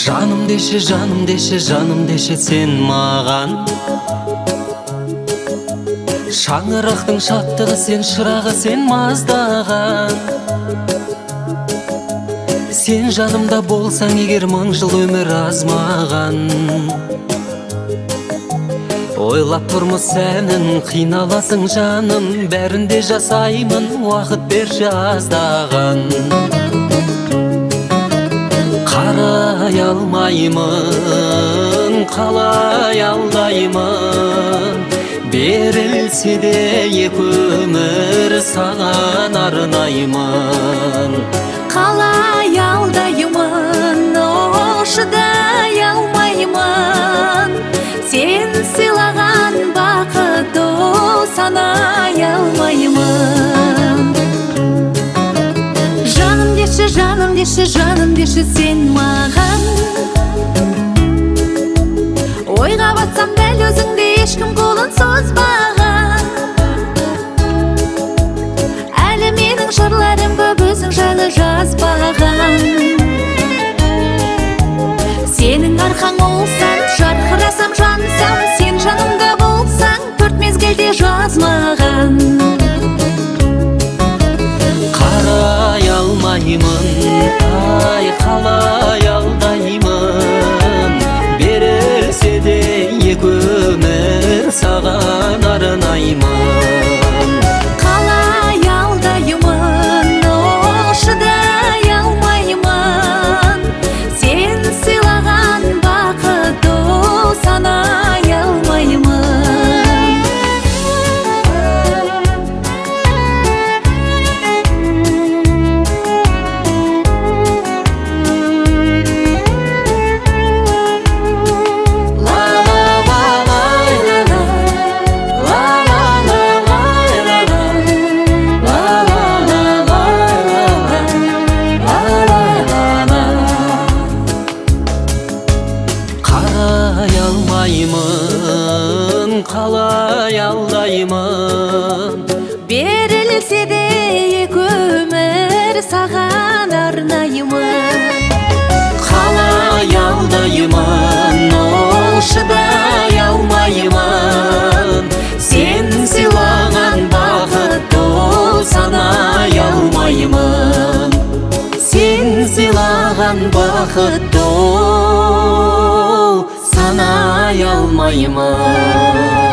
Жаным деші, жаным деші, жаным деші сен маған. Шаңырақтың шаттығы сен, шырағы сен маздаған. Сен жанымда болсаң егер, мың жыл өмір аз маған. Ойлап тұрмыз сәнін, қиналасың жаным, бәрінде жасаймын, уақыт берші аздаған. Қарай алмаймын, қалай алдаймын, берілсе де екі өмір саған арнаймын. Қалай алдаймын, шыдай алмаймын, сен сыйлаған бақытты санай алмаймын. Жаным деші, жаным деші, жаным деші сен маған. Ойға батсам дәл өзіңде ешкім қолын созбаған. Әлі менің жырларым көп өзің жайлы жазбаған. Сенің арқаң олсан, жарқырасам жансам, сен жанымда болсаң, төрт мезгілде жазмаған. Қарай алмаймын, ай қалай алдаймын, берілсе де екі өмір саған арнаймын. Қалай алдаймын, шыдай алмаймын, сен сыйлаған бақытты санай алмаймын. Қарай алмаймын, қалай алдаймын, Берілсе де екі өмір саған арнаймын. қалай алдаймын, шыдай алмаймын, сен сыйлаған бақытты санай алмаймын. Сен сыйлаған бақытты санай алмаймын.